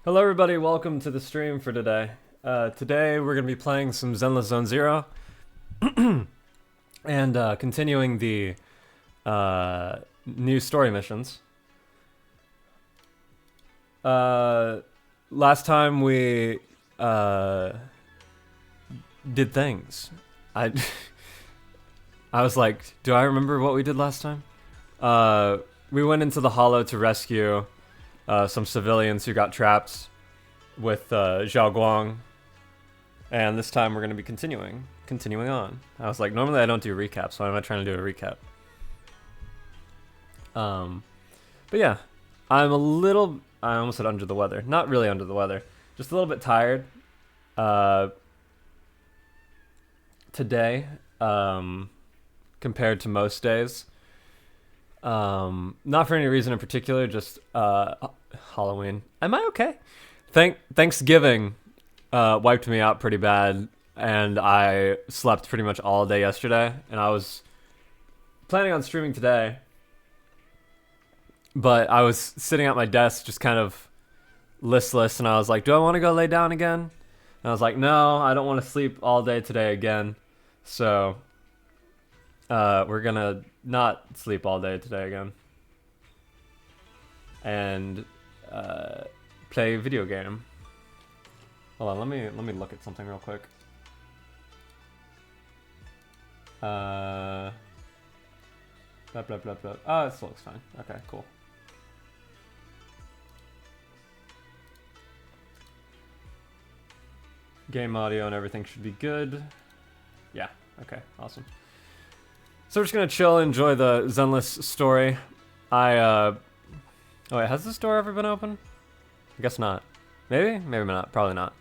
Hello everybody, welcome to the stream for today. Today we're going to be playing some Zenless Zone Zero and continuing the new story missions. Last time we did things. I I was like, do I remember what we did last time? We went into the hollow to rescue some civilians who got trapped with Zhao Guang, and this time we're going to be continuing on. I was like, normally I don't do recaps, so why am I trying to do a recap? But yeah, I almost said under the weather. Not really under the weather, just a little bit tired today compared to most days. Not for any reason in particular, just Halloween. Am I okay? Thanksgiving wiped me out pretty bad, and I slept pretty much all day yesterday, and I was planning on streaming today, but I was sitting at my desk just kind of listless, and I was like, do I want to go lay down again? And I was like, no, I don't want to sleep all day today again, so we're gonna not sleep all day today again and play a video game. Hold on, let me look at something real quick. Blah blah blah blah. Oh, it still looks fine. Okay, cool. Game audio and everything should be good. Yeah, okay, awesome. So we're just gonna chill, enjoy the Zenless story. Oh wait, has this door ever been open? I guess not. Maybe? Maybe not. Probably not.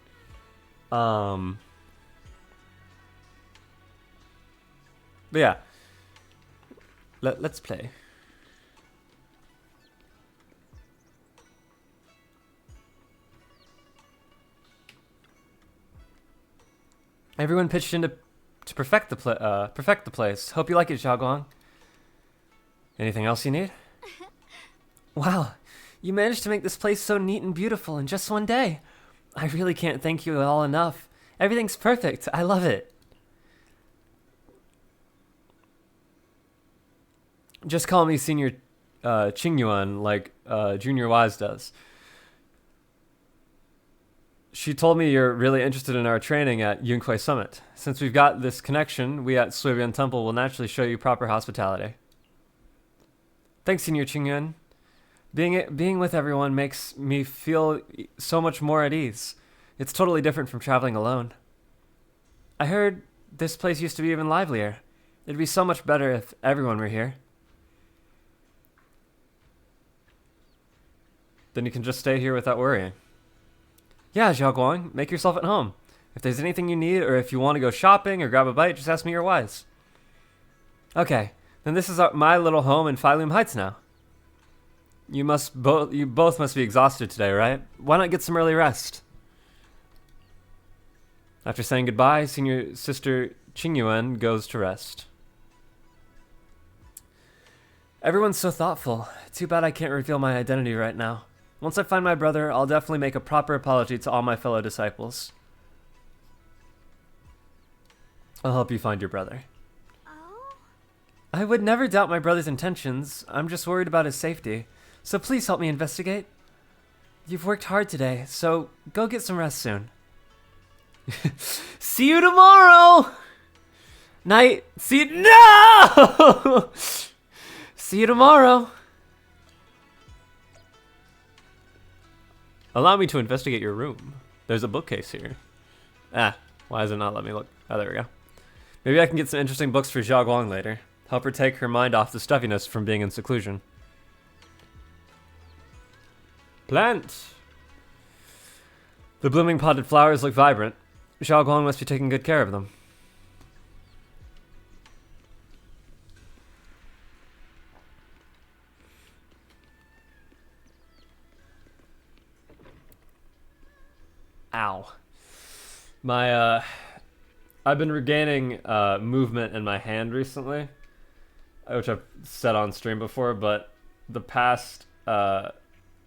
But yeah. Let's play. Everyone pitched in to perfect the place. Hope you like it, Xiaoguang. Anything else you need? Wow, you managed to make this place so neat and beautiful in just one day. I really can't thank you all enough. Everything's perfect. I love it. Just call me Senior Qingyuan like Junior Wise does. She told me you're really interested in our training at Yunquei Summit. Since we've got this connection, we at Suibian Temple will naturally show you proper hospitality. Thanks, Senior Qingyuan. Being with everyone makes me feel so much more at ease. It's totally different from traveling alone. I heard this place used to be even livelier. It'd be so much better if everyone were here. Then you can just stay here without worrying. Yeah, Xiaoguang, make yourself at home. If there's anything you need, or if you want to go shopping or grab a bite, just ask me or Wise. Okay, then this is my little home in Phylum Heights now. You both must be exhausted today, right? Why not get some early rest? After saying goodbye, Senior Sister Qingyuan goes to rest. Everyone's so thoughtful. Too bad I can't reveal my identity right now. Once I find my brother, I'll definitely make a proper apology to all my fellow disciples. I'll help you find your brother. Oh? I would never doubt my brother's intentions. I'm just worried about his safety. So please help me investigate. You've worked hard today, so go get some rest soon. See you tomorrow! Night. See you. No! See you tomorrow. Allow me to investigate your room. There's a bookcase here. Ah, why does it not let me look? Oh, there we go. Maybe I can get some interesting books for Xiaoguang later. Help her take her mind off the stuffiness from being in seclusion. Plant! The blooming potted flowers look vibrant. Xiaoguang must be taking good care of them. Ow. I've been regaining movement in my hand recently, which I've said on stream before, but the past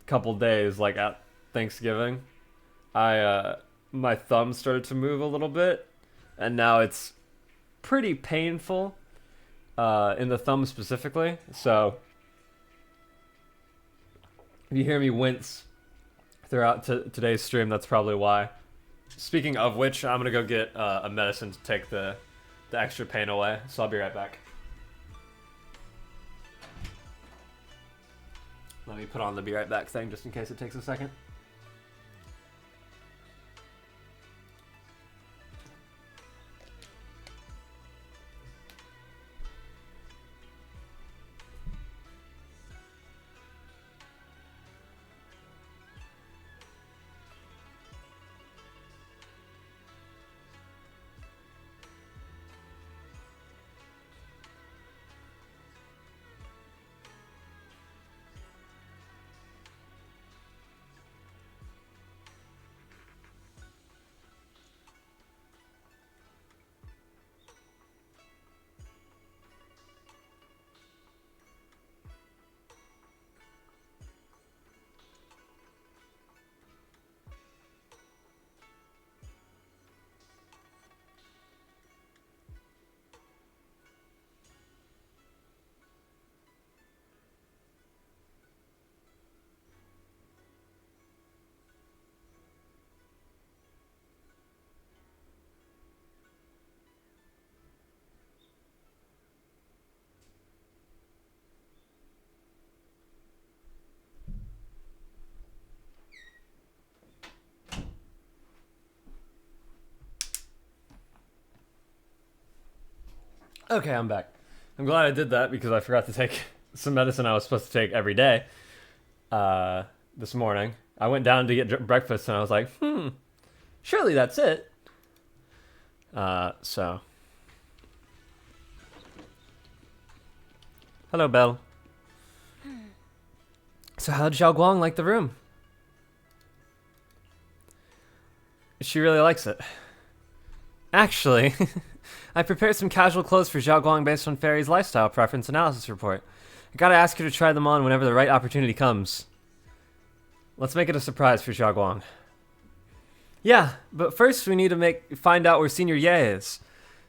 couple days, like Thanksgiving, my thumb started to move a little bit, and now it's pretty painful in the thumb specifically. So if you hear me wince throughout today's stream, that's probably why. Speaking of which, I'm gonna go get a medicine to take the extra pain away. So I'll be right back. Let me put on the be right back thing just in case it takes a second. Okay, I'm back. I'm glad I did that because I forgot to take some medicine I was supposed to take every day this morning. I went down to get breakfast and I was like, surely that's it. So. Hello, Belle. So how'd Xiao Guang like the room? She really likes it. Actually, I prepared some casual clothes for Xiao Guang based on Fairy's lifestyle preference analysis report. I gotta ask her to try them on whenever the right opportunity comes. Let's make it a surprise for Xiao Guang. Yeah, but first we need to find out where Senior Ye is.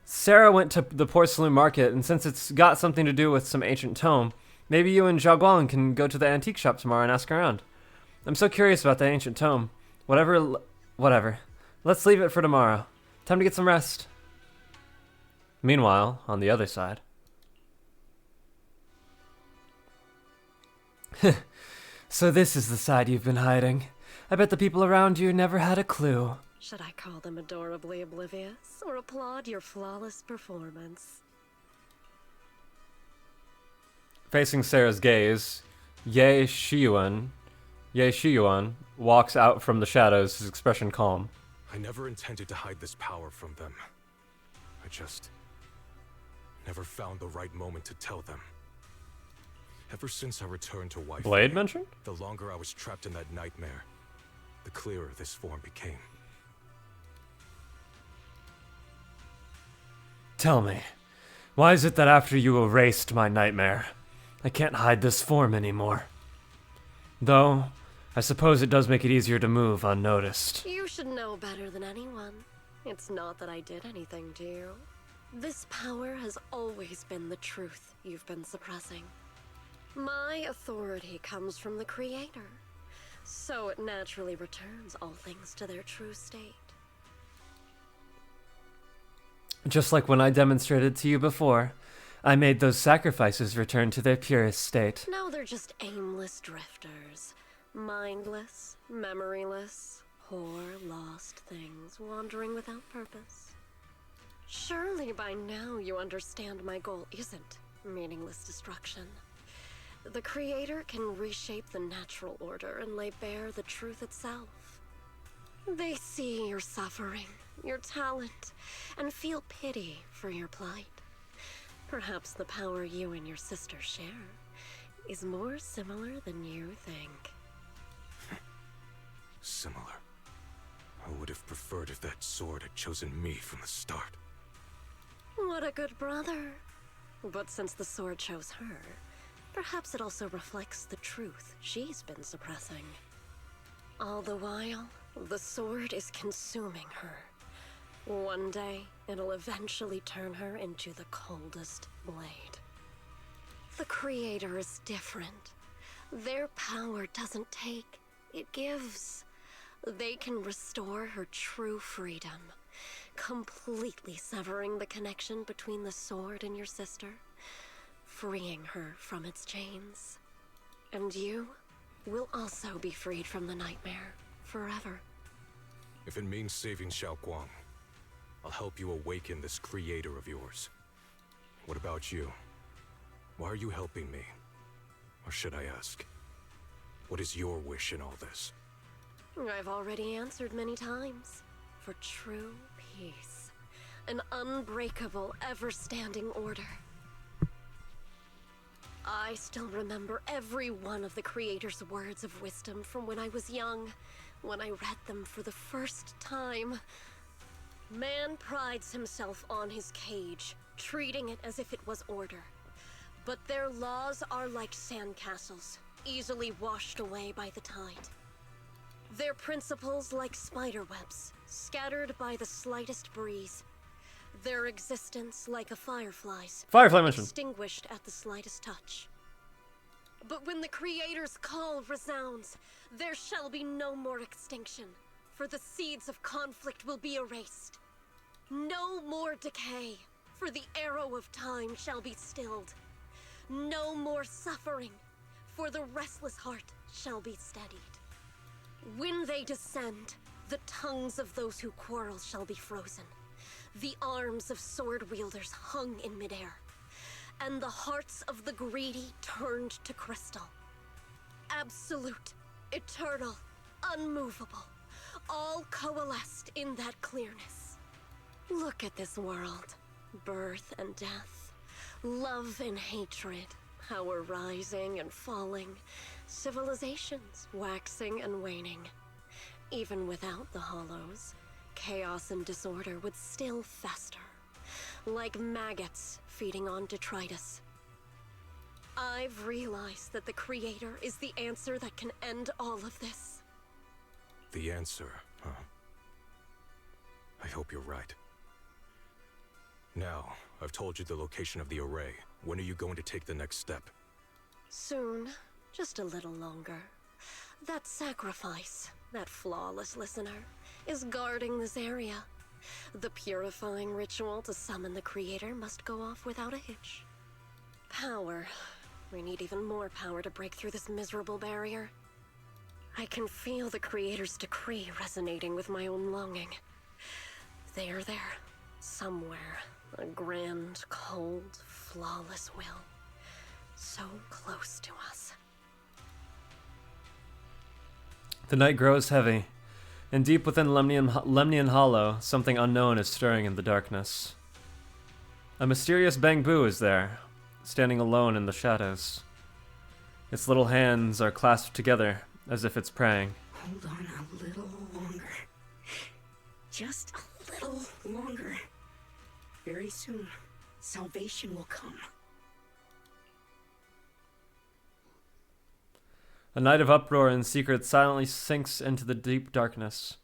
Sarah went to the porcelain market, and since it's got something to do with some ancient tome, maybe you and Xiao Guang can go to the antique shop tomorrow and ask around. I'm so curious about the ancient tome. Whatever. Let's leave it for tomorrow. Time to get some rest. Meanwhile, on the other side. So this is the side you've been hiding. I bet the people around you never had a clue. Should I call them adorably oblivious, or applaud your flawless performance? Facing Sarah's gaze, Ye Shiyuan walks out from the shadows, his expression calm. I never intended to hide this power from them. I just never found the right moment to tell them. Ever since I returned to Wi-Fi, Blade mentioned? the longer I was trapped in that nightmare, the clearer this form became. Tell me, why is it that after you erased my nightmare, I can't hide this form anymore? Though, I suppose it does make it easier to move unnoticed. You should know better than anyone. It's not that I did anything to you. This power has always been the truth you've been suppressing. My authority comes from the Creator, so it naturally returns all things to their true state. Just like when I demonstrated to you before, I made those sacrifices return to their purest state. Now they're just aimless drifters. Mindless, memoryless, poor, lost things wandering without purpose. Surely by now you understand my goal isn't meaningless destruction. The Creator can reshape the natural order and lay bare the truth itself. They see your suffering, your talent, and feel pity for your plight. Perhaps the power you and your sister share is more similar than you think. Similar. I would have preferred if that sword had chosen me from the start. What a good brother. But since the sword chose her, perhaps it also reflects the truth she's been suppressing. All the while, the sword is consuming her. One day, it'll eventually turn her into the coldest blade. The Creator is different. Their power doesn't take, it gives. They can restore her true freedom, completely severing the connection between the sword and your sister, freeing her from its chains. And you will also be freed from the nightmare forever. If it means saving Xiaoguang, I'll help you awaken this creator of yours. What about you? Why are you helping me? Or should I ask, what is your wish in all this? I've already answered many times. For true peace. An unbreakable, ever-standing order. I still remember every one of the Creator's words of wisdom from when I was young, when I read them for the first time. Man prides himself on his cage, treating it as if it was order. But their laws are like sandcastles, easily washed away by the tide. Their principles like spiderwebs, scattered by the slightest breeze. Their existence like a firefly's, Firefly mission. extinguished at the slightest touch. But when the Creator's call resounds, there shall be no more extinction, for the seeds of conflict will be erased. No more decay, for the arrow of time shall be stilled. No more suffering, for the restless heart shall be steadied. When they descend, the tongues of those who quarrel shall be frozen, the arms of sword wielders hung in midair, and the hearts of the greedy turned to crystal. Absolute, eternal, unmovable, all coalesced in that clearness. Look at this world, birth and death, love and hatred, power rising and falling, civilizations waxing and waning. Even without the hollows, chaos and disorder would still fester, like maggots feeding on detritus. I've realized that the Creator is the answer that can end all of this. The answer, huh? I hope you're right. Now, I've told you the location of the array. When are you going to take the next step? Soon, just a little longer. That sacrifice, that flawless listener, is guarding this area. The purifying ritual to summon the Creator must go off without a hitch. Power. We need even more power to break through this miserable barrier. I can feel the Creator's decree resonating with my own longing. They are there, somewhere. A grand, cold, flawless will. So close to us. The night grows heavy, and deep within Lemnian Hollow, something unknown is stirring in the darkness. A mysterious bamboo is there, standing alone in the shadows. Its little hands are clasped together, as if it's praying. Hold on a little longer. Just a little longer. Very soon, salvation will come. A night of uproar and secret silently sinks into the deep darkness.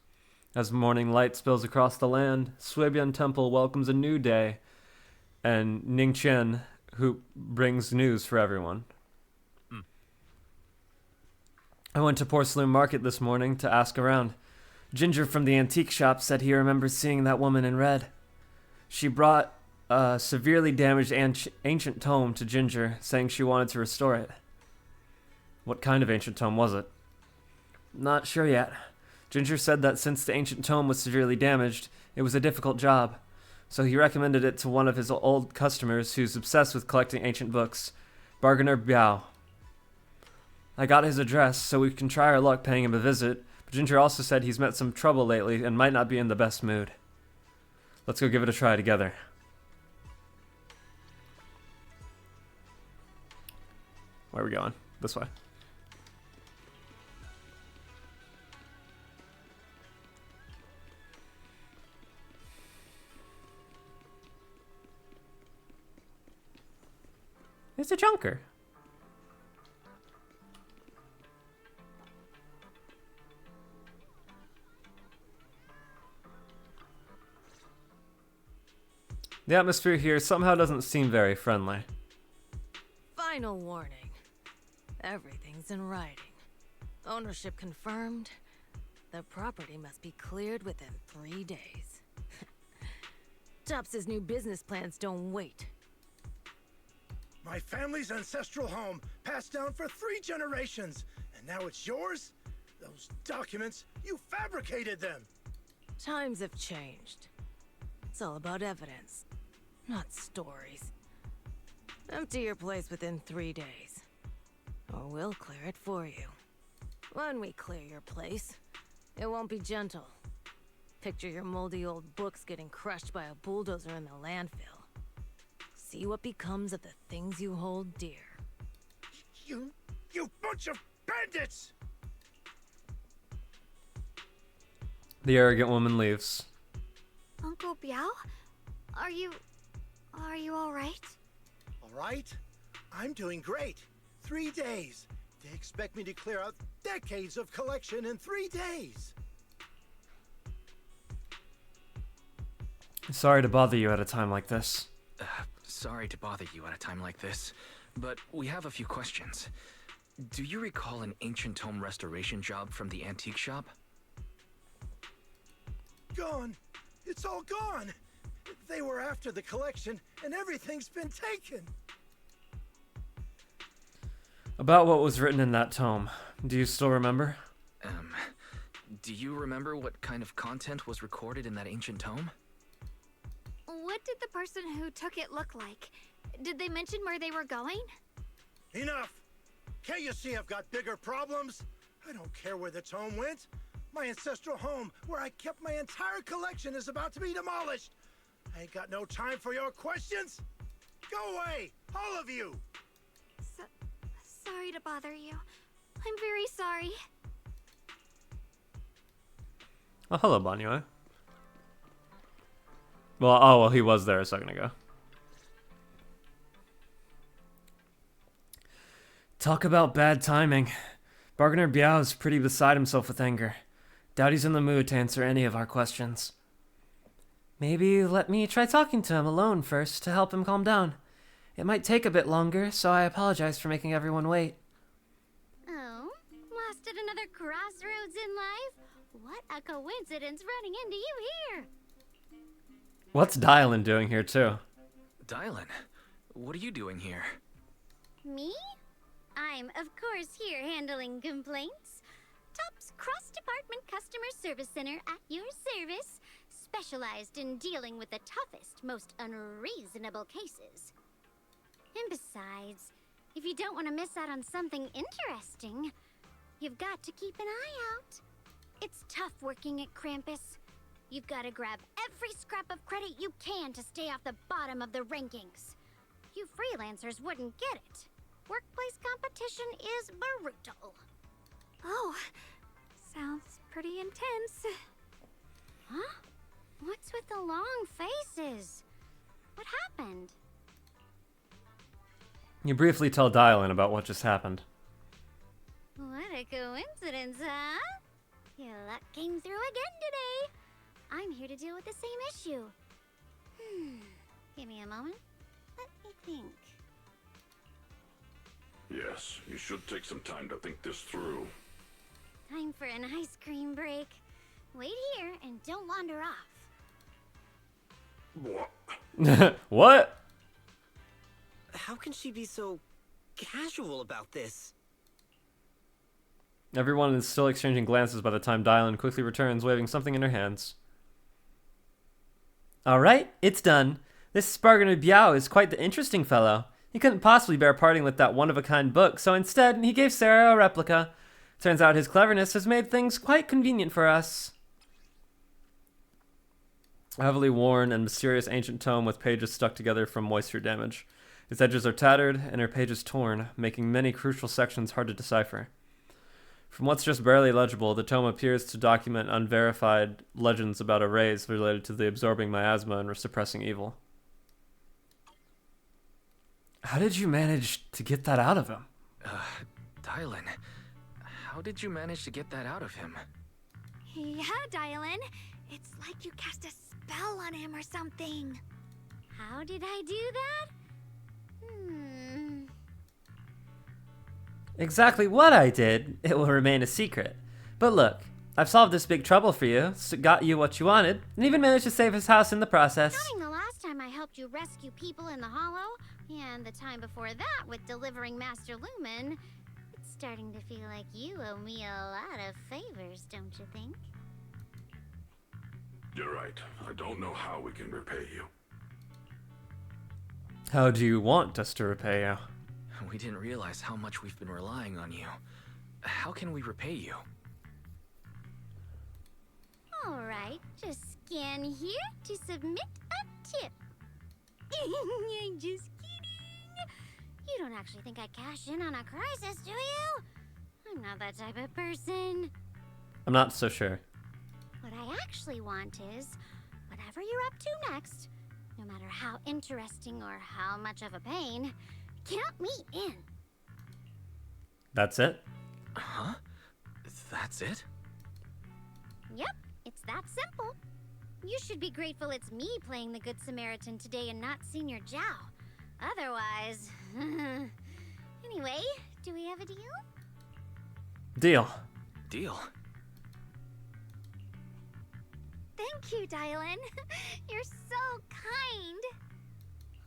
As morning light spills across the land, Suebian Temple welcomes a new day, and Ningqian, who brings news for everyone. I went to Porcelain Market this morning to ask around. Ginger from the antique shop said he remembers seeing that woman in red. She brought a severely damaged ancient tome to Ginger, saying she wanted to restore it. What kind of ancient tome was it? Not sure yet. Ginger said that since the ancient tome was severely damaged, it was a difficult job, so he recommended it to one of his old customers who's obsessed with collecting ancient books, Bargainer Biao. I got his address so we can try our luck paying him a visit, but Ginger also said he's met some trouble lately and might not be in the best mood. Let's go give it a try together. Where are we going? This way. It's a junker. The atmosphere here somehow doesn't seem very friendly. Final warning. Everything's in writing. Ownership confirmed. The property must be cleared within 3 days. Tops's new business plans don't wait. My family's ancestral home, passed down for 3 generations, and now it's yours? Those documents, you fabricated them! Times have changed. It's all about evidence, not stories. Empty your place within 3 days, or we'll clear it for you. When we clear your place, it won't be gentle. Picture your moldy old books getting crushed by a bulldozer in the landfill. See what becomes of the things you hold dear. You bunch of bandits! The arrogant woman leaves. Uncle Biao? Are you all right? All right, I'm doing great. 3 days. They expect me to clear out decades of collection in 3 days. Sorry to bother you at a time like this. Sorry to bother you at a time like this, but we have a few questions. Do you recall an ancient tome restoration job from the antique shop? Gone. It's all gone. They were after the collection, and everything's been taken. About what was written in that tome, do you still remember? Do you remember what kind of content was recorded in that ancient tome? What did the person who took it look like? Did they mention where they were going? Enough! Can't you see I've got bigger problems? I don't care where the tome went. My ancestral home, where I kept my entire collection, is about to be demolished. I ain't got no time for your questions. Go away, all of you! Sorry to bother you. I'm very sorry. Oh, hello, Banyue. Well, he was there a second ago. Talk about bad timing. Bargainer Biao's pretty beside himself with anger. Doubt he's in the mood to answer any of our questions. Maybe let me try talking to him alone first to help him calm down. It might take a bit longer, so I apologize for making everyone wait. Oh, lost at another crossroads in life? What a coincidence running into you here. What's Dylan doing here, too? Dylan, what are you doing here? Me? I'm, of course, here handling complaints. Top's cross-department customer service center at your service, specialized in dealing with the toughest, most unreasonable cases. And besides, if you don't want to miss out on something interesting, you've got to keep an eye out. It's tough working at Krampus. You've got to grab every scrap of credit you can to stay off the bottom of the rankings. You freelancers wouldn't get it. Workplace competition is brutal. Oh, sounds pretty intense. Huh? What's with the long faces? What happened? You briefly tell Dylan about what just happened. What a coincidence, huh? Your luck came through again today. I'm here to deal with the same issue. Give me a moment. Let me think. Yes, you should take some time to think this through. Time for an ice cream break. Wait here and don't wander off. What? What? How can she be so casual about this? Everyone is still exchanging glances by the time Dylan quickly returns, waving something in her hands. Alright, it's done. This Bargainer Biao is quite the interesting fellow. He couldn't possibly bear parting with that one-of-a-kind book, so instead he gave Sarah a replica. Turns out his cleverness has made things quite convenient for us. A heavily worn and mysterious ancient tome with pages stuck together from moisture damage. Its edges are tattered and her pages torn, making many crucial sections hard to decipher. From what's just barely legible, the tome appears to document unverified legends about arrays related to the absorbing miasma and suppressing evil. How did you manage to get that out of him? Dylan, how did you manage to get that out of him? Yeah, Dylan. It's like you cast a spell on him or something. How did I do that? Exactly what I did, it will remain a secret. But look, I've solved this big trouble for you, got you what you wanted, and even managed to save his house in the process. Counting the last time I helped you rescue people in the Hollow, and the time before that with delivering Master Lumen, it's starting to feel like you owe me a lot of favors, don't you think? You're right. I don't know how we can repay you. How do you want us to repay you? We didn't realize how much we've been relying on you. How can we repay you? Alright, just scan here to submit a tip. I'm just kidding. You don't actually think I cash in on a crisis, do you? I'm not that type of person. I'm not so sure. What I actually want is, whatever you're up to next, no matter how interesting or how much of a pain, count me in. That's it? Huh? That's it? Yep, it's that simple. You should be grateful it's me playing the Good Samaritan today and not Senior Zhao. Otherwise... Anyway, do we have a deal? Deal. Deal. Thank you, Dylan. You're so kind.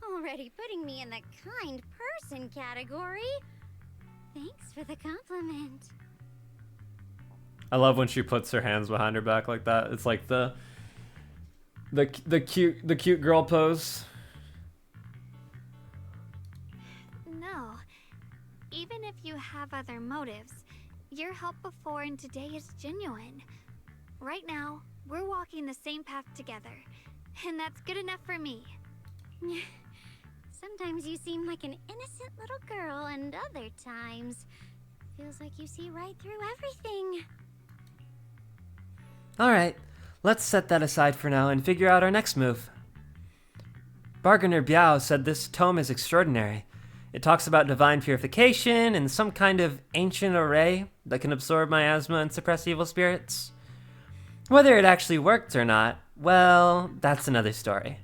Already putting me in the kind person category. Thanks for the compliment. I love when she puts her hands behind her back like that. It's like the cute girl pose. No. Even if you have other motives, your help before and today is genuine. Right now, we're walking the same path together, and that's good enough for me. Sometimes you seem like an innocent little girl, and other times feels like you see right through everything. Alright, let's set that aside for now and figure out our next move. Bargainer Biao said this tome is extraordinary. It talks about divine purification and some kind of ancient array that can absorb miasma and suppress evil spirits. Whether it actually worked or not, well, that's another story.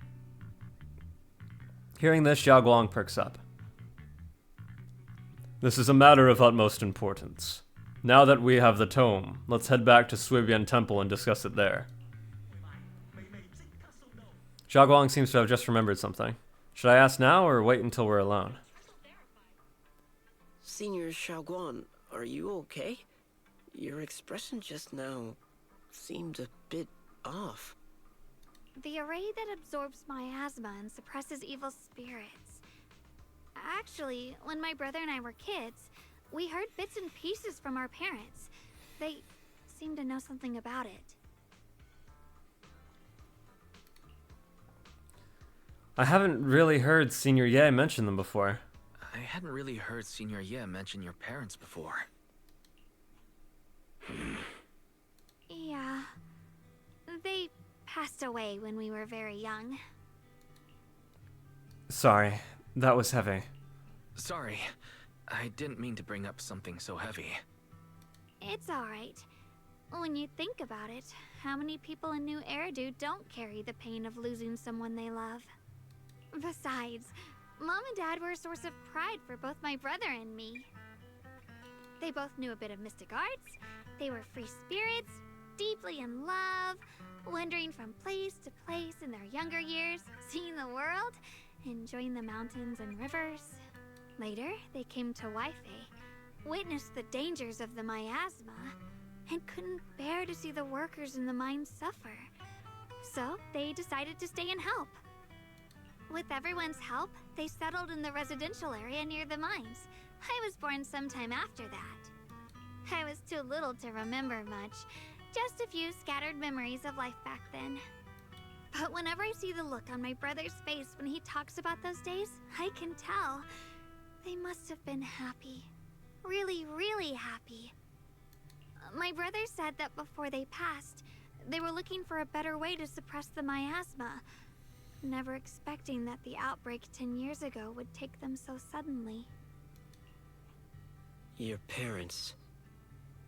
Hearing this, Xiao Guang perks up. This is a matter of utmost importance. Now that we have the tome, let's head back to Suibian Temple and discuss it there. Xiao Guang seems to have just remembered something. Should I ask now or wait until we're alone? Senior Xiaoguan, are you okay? Your expression just now seemed a bit off. The array that absorbs miasma and suppresses evil spirits. Actually, when my brother and I were kids, we heard bits and pieces from our parents. They seemed to know something about it. I haven't really heard Senior Ye mention them before. I hadn't really heard Senior Ye mention your parents before. Yeah. They passed away when we were very young. Sorry, that was heavy. Sorry, I didn't mean to bring up something so heavy. It's alright. When you think about it, how many people in New Eridu don't carry the pain of losing someone they love? Besides, Mom and Dad were a source of pride for both my brother and me. They both knew a bit of mystic arts, they were free spirits, deeply in love, wandering from place to place in their younger years, seeing the world, enjoying the mountains and rivers. Later, they came to Waifei, witnessed the dangers of the miasma, and couldn't bear to see the workers in the mines suffer. So, they decided to stay and help. With everyone's help, they settled in the residential area near the mines. I was born sometime after that. I was too little to remember much, just a few scattered memories of life back then. But whenever I see the look on my brother's face when he talks about those days, I can tell they must have been happy. Really, really happy. My brother said that before they passed, they were looking for a better way to suppress the miasma, never expecting that the outbreak 10 years ago would take them so suddenly. Your parents...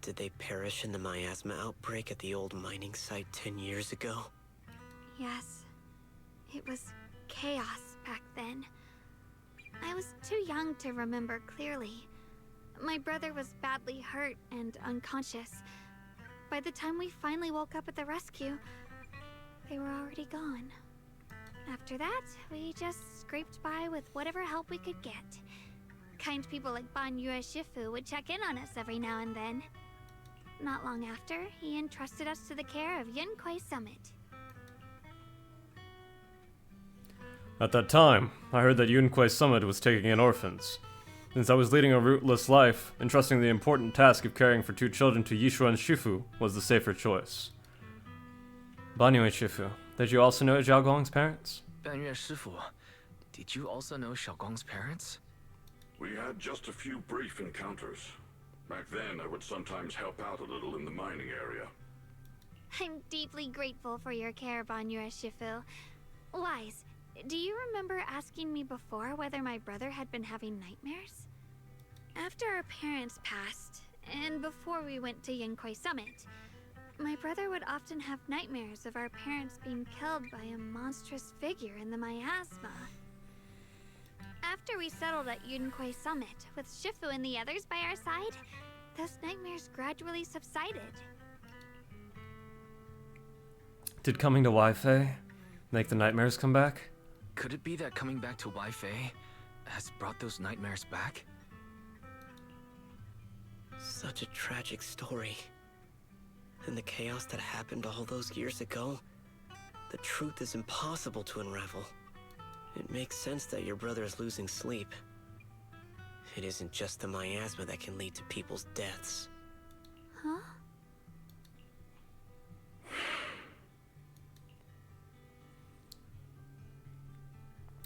did they perish in the miasma outbreak at the old mining site 10 years ago? Yes. It was chaos, back then. I was too young to remember clearly. My brother was badly hurt and unconscious. By the time we finally woke up at the rescue, they were already gone. After that, we just scraped by with whatever help we could get. Kind people like Ban Yue Shifu would check in on us every now and then. Not long after, he entrusted us to the care of Yunkwei Summit. At that time, I heard that Yunkwei Summit was taking in orphans. Since I was leading a rootless life, entrusting the important task of caring for 2 children to Yishuan Shifu was the safer choice. Banyue Shifu, did you also know Zhao Guang's parents? Banyue Shifu, did you also know Xiaoguang's parents? We had just a few brief encounters. Back then, I would sometimes help out a little in the mining area. I'm deeply grateful for your care, Banyue Shifu. Wise, do you remember asking me before whether my brother had been having nightmares? After our parents passed, and before we went to Yunkwei Summit, my brother would often have nightmares of our parents being killed by a monstrous figure in the miasma. After we settled at Yunkwei Summit, with Shifu and the others by our side, those nightmares gradually subsided. Did coming to Wi-Fi make the nightmares come back? Could it be that coming back to Wi-Fi has brought those nightmares back? Such a tragic story. And the chaos that happened all those years ago, the truth is impossible to unravel. It makes sense that your brother is losing sleep. It isn't just the miasma that can lead to people's deaths. Huh?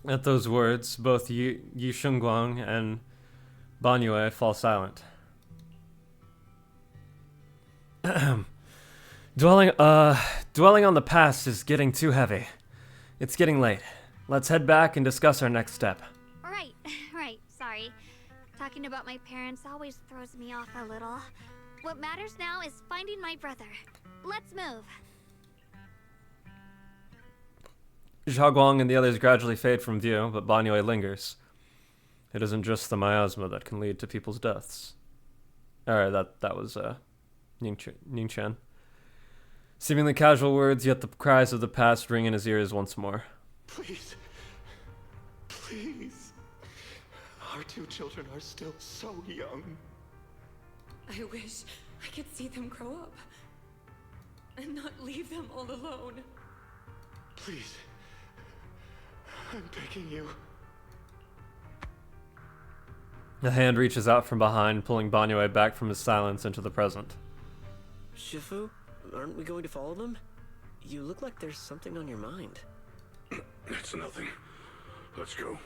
At those words, both Yi Shengguang and Banyue fall silent. Dwelling on the past is getting too heavy. It's getting late. Let's head back and discuss our next step. Right, sorry. Talking about my parents always throws me off a little. What matters now is finding my brother. Let's move. Zhao Guang and the others gradually fade from view, but Banyue lingers. It isn't just the miasma that can lead to people's deaths. Alright, that was Ning Chen. Seemingly casual words, yet the cries of the past ring in his ears once more. Please. Please. Our 2 children are still so young. I wish I could see them grow up. And not leave them all alone. Please. I'm begging you. A hand reaches out from behind, pulling Banyue back from his silence into the present. Shifu, aren't we going to follow them? You look like there's something on your mind. It's nothing. Let's go.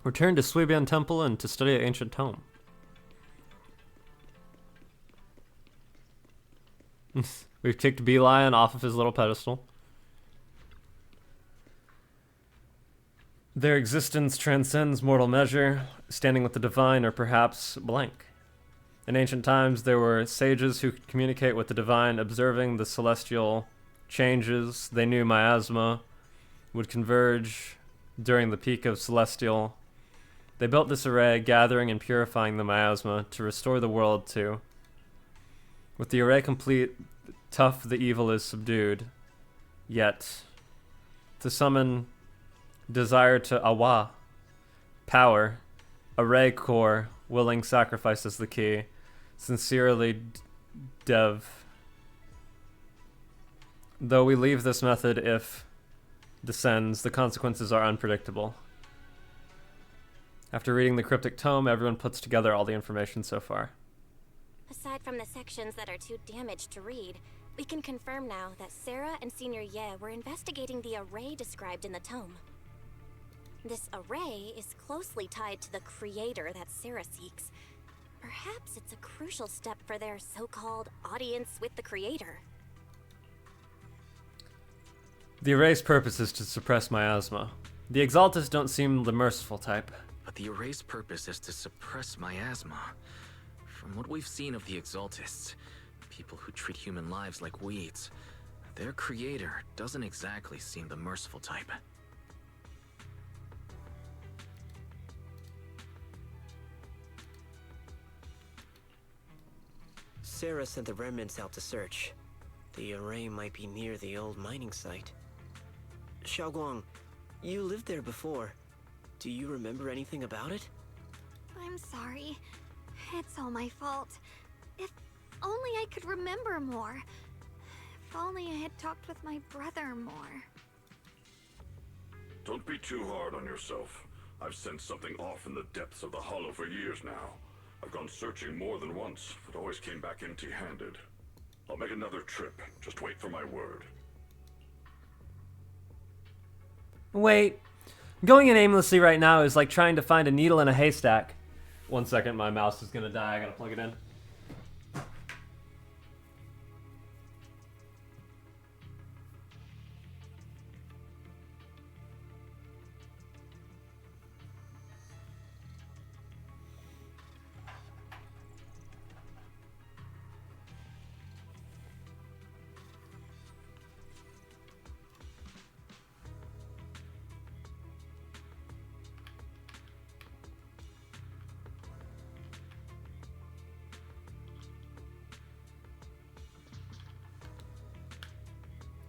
Return to Suibian Temple and to study the ancient tome. We've kicked Beelion off of his little pedestal. Their existence transcends mortal measure, standing with the divine or perhaps blank. In ancient times, there were sages who could communicate with the divine, observing the celestial changes. They knew miasma would converge during the peak of celestial. They built this array, gathering and purifying the miasma to restore the world to. With the array complete, tough the evil is subdued. Yet, to summon desire to awa, power, array core, willing sacrifice is the key. Sincerely, Dev. Though we leave this method if descends, the consequences are unpredictable. After reading the cryptic tome, everyone puts together all the information so far. Aside from the sections that are too damaged to read, we can confirm now that Sarah and Senior Ye were investigating the array described in the tome. This array is closely tied to the creator that Sarah seeks. Perhaps it's a crucial step for their so-called audience with the creator. The array's purpose is to suppress miasma. The Exaltus don't seem the merciful type. But the array's purpose is to suppress miasma. From what we've seen of the Exaltists, people who treat human lives like weeds, Their creator doesn't exactly seem the merciful type. Sarah sent the remnants out to search. The array might be near the old mining site. Xiaoguang, you lived there before. Do you remember anything about it? I'm sorry. It's all my fault. If only I could remember more. If only I had talked with my brother more. Don't be too hard on yourself. I've sensed something off in the depths of the hollow for years now. I've gone searching more than once, but always came back empty-handed. I'll make another trip. Just wait for my word. Wait. Going in aimlessly right now is like trying to find a needle in a haystack. 1 second, my mouse is gonna die. I gotta plug it in.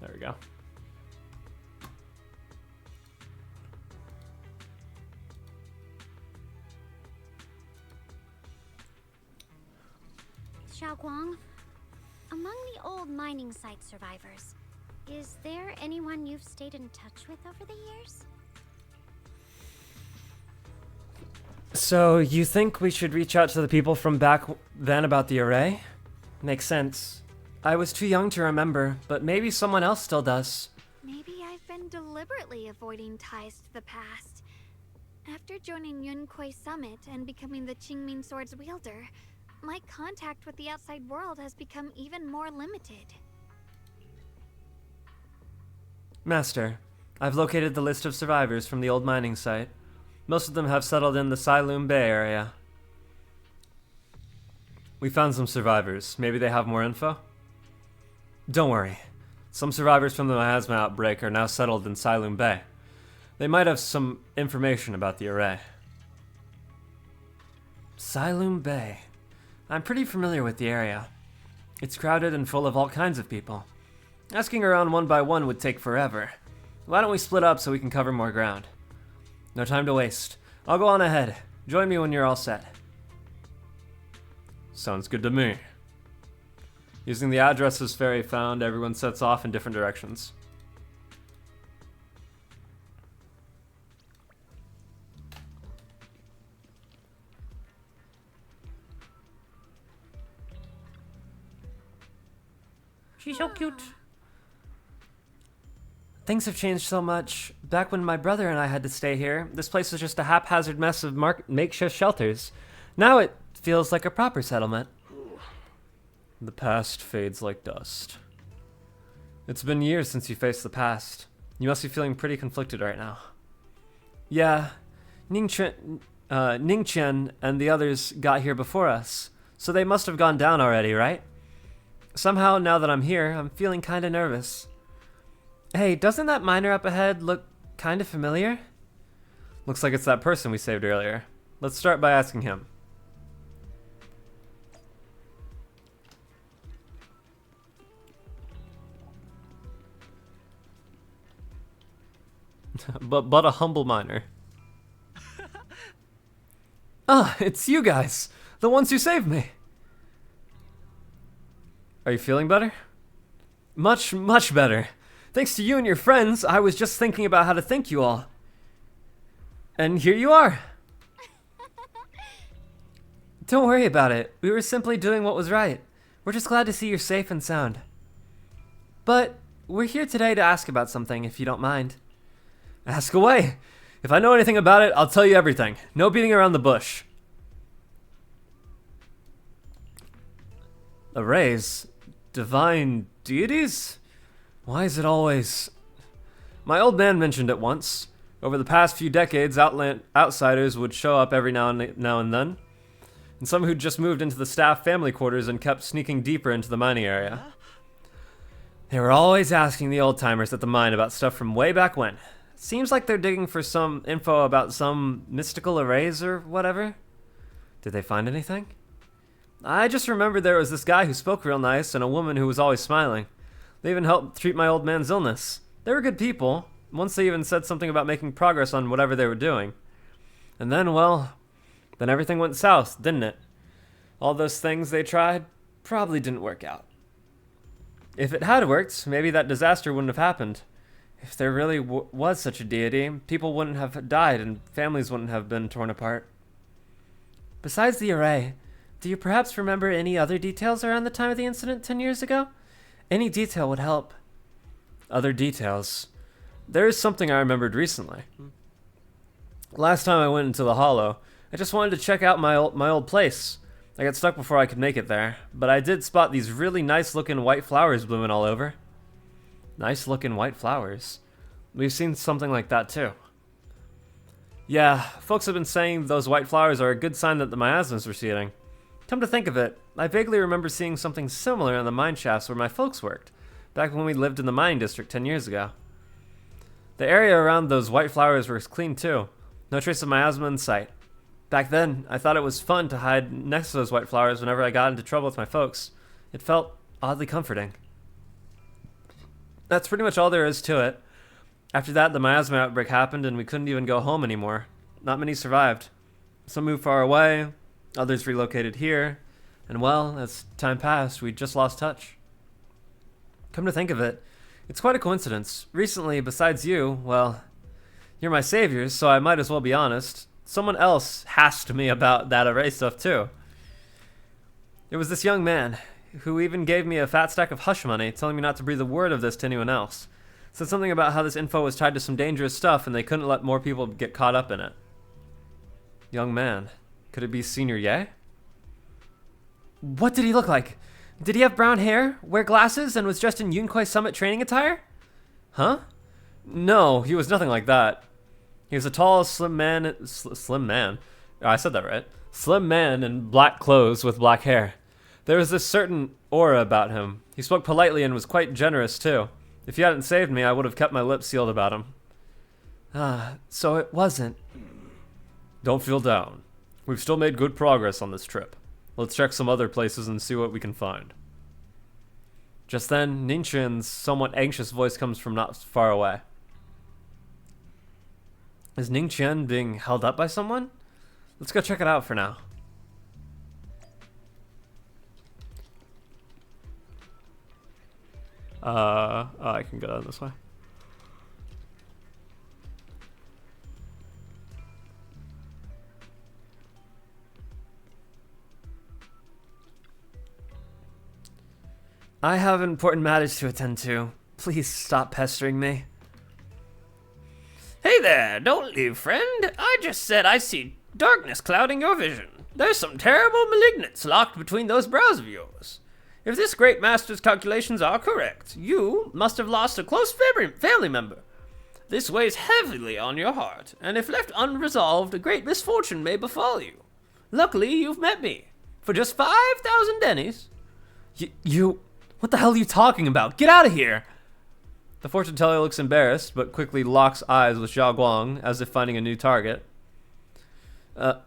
There we go. Xiaoguang, among the old mining site survivors, is there anyone you've stayed in touch with over the years? So, you think we should reach out to the people from back then about the array? Makes sense. I was too young to remember, but maybe someone else still does. Maybe I've been deliberately avoiding ties to the past. After joining Yunquei Summit and becoming the Qingming Sword's wielder, my contact with the outside world has become even more limited. Master, I've located the list of survivors from the old mining site. Most of them have settled in the Silum Bay area. We found some survivors. Maybe they have more info? Don't worry. Some survivors from the miasma outbreak are now settled in Silum Bay. They might have some information about the array. Silum Bay. I'm pretty familiar with the area. It's crowded and full of all kinds of people. Asking around one by one would take forever. Why don't we split up so we can cover more ground? No time to waste. I'll go on ahead. Join me when you're all set. Sounds good to me. Using the addresses Fairy found, everyone sets off in different directions. She's so cute. Things have changed so much. Back when my brother and I had to stay here, this place was just a haphazard mess of makeshift shelters. Now it feels like a proper settlement. The past fades like dust. It's been years since you faced the past. You must be feeling pretty conflicted right now. Yeah, Ningqian and the others got here before us, so they must have gone down already, right? Somehow, now that I'm here, I'm feeling kinda nervous. Hey, doesn't that miner up ahead look kinda familiar? Looks like it's that person we saved earlier. Let's start by asking him. but a humble miner. Ah, it's you guys. The ones who saved me. Are you feeling better? Much, much better. Thanks to you and your friends, I was just thinking about how to thank you all. And here you are. Don't worry about it. We were simply doing what was right. We're just glad to see you're safe and sound. But we're here today to ask about something, if you don't mind. Ask away. If I know anything about it, I'll tell you everything. No beating around the bush. Arrays? Divine deities? Why is it always... My old man mentioned it once. Over the past few decades, outsiders would show up every now and then. And some who'd just moved into the staff family quarters and kept sneaking deeper into the mining area. They were always asking the old-timers at the mine about stuff from way back when. Seems like they're digging for some info about some mystical arrays or whatever. Did they find anything? I just remember there was this guy who spoke real nice and a woman who was always smiling. They even helped treat my old man's illness. They were good people. Once they even said something about making progress on whatever they were doing. And then, well, then everything went south, didn't it? All those things they tried probably didn't work out. If it had worked, maybe that disaster wouldn't have happened. If there really was such a deity, people wouldn't have died and families wouldn't have been torn apart. Besides the array, do you perhaps remember any other details around the time of the incident 10 years ago? Any detail would help. Other details. There is something I remembered recently. Last time I went into the Hollow, I just wanted to check out my old place. I got stuck before I could make it there, but I did spot these really nice-looking white flowers blooming all over. Nice-looking white flowers. We've seen something like that, too. Yeah, folks have been saying those white flowers are a good sign that the miasma's receding. Come to think of it, I vaguely remember seeing something similar in the mine shafts where my folks worked, back when we lived in the mining district 10 years ago. The area around those white flowers was clean, too. No trace of miasma in sight. Back then, I thought it was fun to hide next to those white flowers whenever I got into trouble with my folks. It felt oddly comforting. That's pretty much all there is to it. After that, the miasma outbreak happened and we couldn't even go home anymore. Not many survived. Some moved far away, others relocated here, and well, as time passed, we just lost touch. Come to think of it, it's quite a coincidence. Recently, besides you, well, you're my saviors, so I might as well be honest. Someone else hashed me about that array stuff too. It was this young man, who even gave me a fat stack of hush money, telling me not to breathe a word of this to anyone else. Said something about how this info was tied to some dangerous stuff and they couldn't let more people get caught up in it. Young man. Could it be Senior Ye? What did he look like? Did he have brown hair, wear glasses, and was dressed in Yunquai Summit training attire? Huh? No, he was nothing like that. He was a tall, slim man. Slim man? Oh, I said that right. Slim man in black clothes with black hair. There was this certain aura about him. He spoke politely and was quite generous, too. If you hadn't saved me, I would have kept my lips sealed about him. So it wasn't. Don't feel down. We've still made good progress on this trip. Let's check some other places and see what we can find. Just then, Ninchen's somewhat anxious voice comes from not far away. Is Ningchen being held up by someone? Let's go check it out for now. I can go down this way. I have important matters to attend to. Please stop pestering me. Hey there, don't leave, friend. I just said I see darkness clouding your vision. There's some terrible malignance locked between those brows of yours. If this great master's calculations are correct, you must have lost a close family member. This weighs heavily on your heart, and if left unresolved, a great misfortune may befall you. Luckily, you've met me. For just 5,000 dennies. You... What the hell are you talking about? Get out of here! The fortune teller looks embarrassed, but quickly locks eyes with Zhao Guang, as if finding a new target. Hey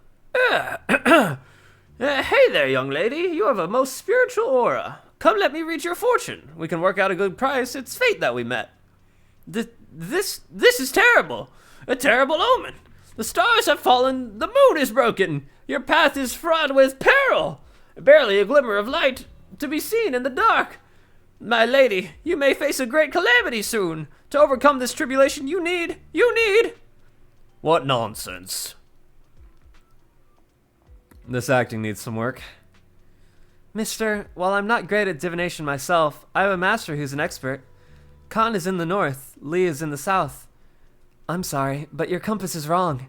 there, young lady. You have a most spiritual aura. Come let me read your fortune. We can work out a good price. It's fate that we met. This is terrible. A terrible omen. The stars have fallen. The moon is broken. Your path is fraught with peril. Barely a glimmer of light to be seen in the dark. My lady, you may face a great calamity soon. To overcome this tribulation, you need... What nonsense. This acting needs some work. Mister, while I'm not great at divination myself, I have a master who's an expert. Khan is in the north, Li is in the south. I'm sorry, but your compass is wrong.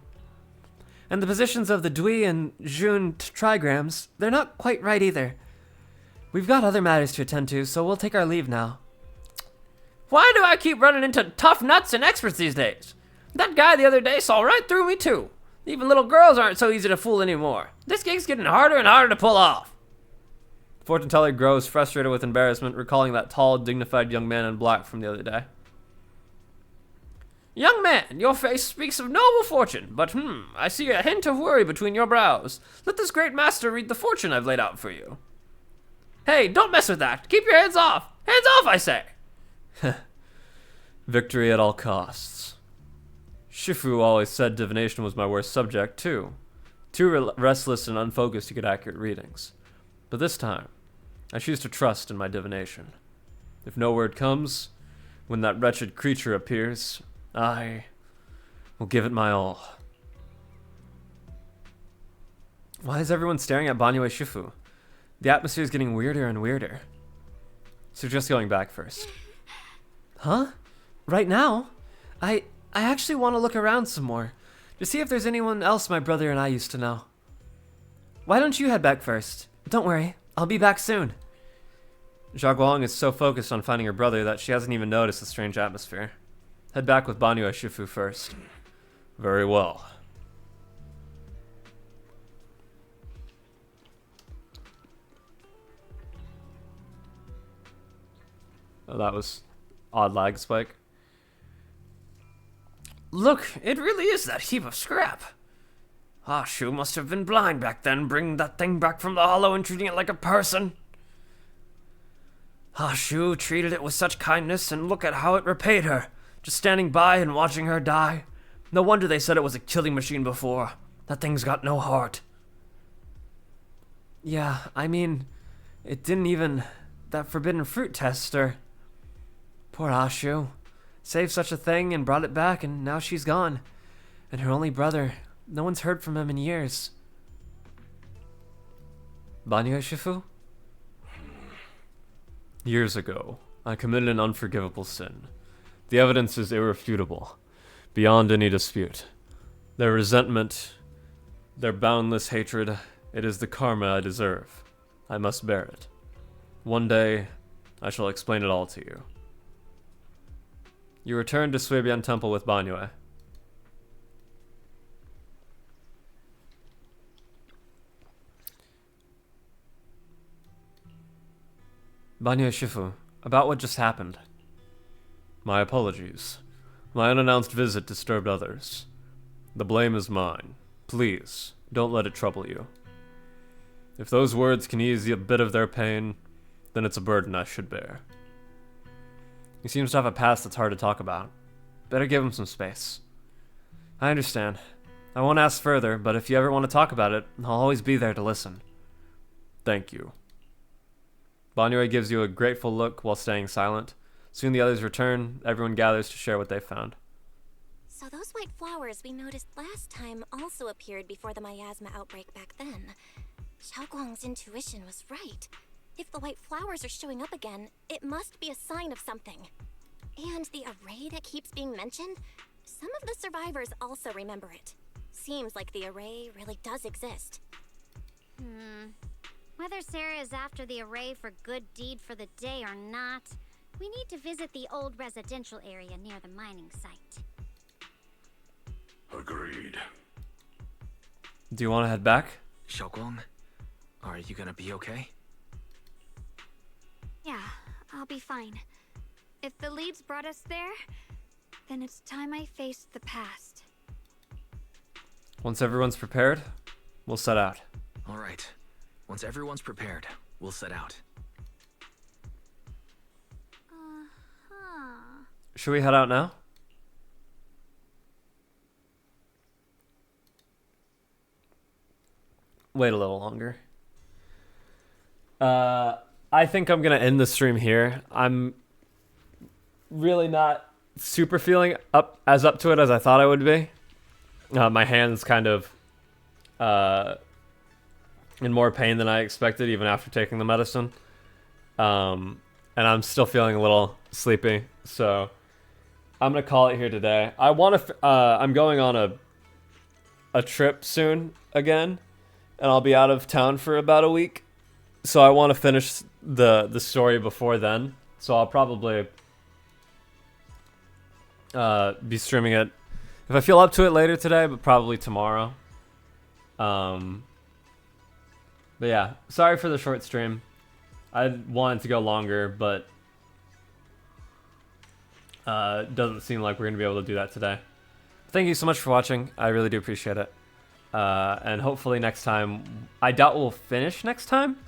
And the positions of the Dui and Jun trigrams, they're not quite right either. We've got other matters to attend to, so we'll take our leave now. Why do I keep running into tough nuts and experts these days? That guy the other day saw right through me too. Even little girls aren't so easy to fool anymore. This gig's getting harder and harder to pull off. Fortune teller grows frustrated with embarrassment, recalling that tall, dignified young man in black from the other day. Young man, your face speaks of noble fortune, but I see a hint of worry between your brows. Let this great master read the fortune I've laid out for you. Hey, don't mess with that. Keep your hands off. Hands off, I say. Victory at all costs. Shifu always said divination was my worst subject, too. Too restless and unfocused to get accurate readings. But this time, I choose to trust in my divination. If no word comes, when that wretched creature appears, I will give it my all. Why is everyone staring at Banyue Shifu? The atmosphere is getting weirder and weirder. So just going back first. Huh? Right now? I actually want to look around some more, to see if there's anyone else my brother and I used to know. Why don't you head back first? Don't worry, I'll be back soon. Xiaoguang is so focused on finding her brother that she hasn't even noticed the strange atmosphere. Head back with Banyue Shifu first. Very well. Oh, that was odd lag spike. Look, it really is that heap of scrap. Shu must have been blind back then, bringing that thing back from the hollow and treating it like a person. Shu treated it with such kindness, and look at how it repaid her. Just standing by and watching her die. No wonder they said it was a killing machine before. That thing's got no heart. Yeah, I mean, it didn't even... that forbidden fruit tester. Poor Ashu. Saved such a thing and brought it back, and now she's gone. And her only brother. No one's heard from him in years. Banyue Shifu? Years ago, I committed an unforgivable sin. The evidence is irrefutable, beyond any dispute. Their resentment, their boundless hatred, it is the karma I deserve. I must bear it. One day, I shall explain it all to you. You return to Suibian Temple with Banyue. Banyue Shifu, about what just happened. My apologies. My unannounced visit disturbed others. The blame is mine. Please, don't let it trouble you. If those words can ease a bit of their pain, then it's a burden I should bear. He seems to have a past that's hard to talk about. Better give him some space. I understand. I won't ask further, but if you ever want to talk about it, I'll always be there to listen. Thank you. Banyue gives you a grateful look while staying silent. Soon the others return. Everyone gathers to share what they found. So those white flowers we noticed last time also appeared before the miasma outbreak back then. Xiaoguang's intuition was right. If the white flowers are showing up again, it must be a sign of something. And the array that keeps being mentioned, some of the survivors also remember it. Seems like the array really does exist. Whether Sarah is after the array for good deed for the day or not, we need to visit the old residential area near the mining site. Agreed. Do you want to head back? Xiaoguang, are you gonna be okay? Yeah, I'll be fine. If the leads brought us there, then it's time I faced the past. Once everyone's prepared, we'll set out. All right. Once everyone's prepared, we'll set out. Should we head out now? Wait a little longer. I think I'm gonna end the stream here. I'm really not super feeling up to it as I thought I would be. My hand's kind of in more pain than I expected, even after taking the medicine. And I'm still feeling a little sleepy, so I'm gonna call it here today. I'm going on a trip soon again, and I'll be out of town for about a week. So I want to finish the story before then. So I'll probably be streaming it if I feel up to it later today, but probably tomorrow. But yeah, sorry for the short stream. I wanted to go longer, but doesn't seem like we're going to be able to do that today. Thank you so much for watching. I really do appreciate it. And hopefully next time, I doubt we'll finish next time,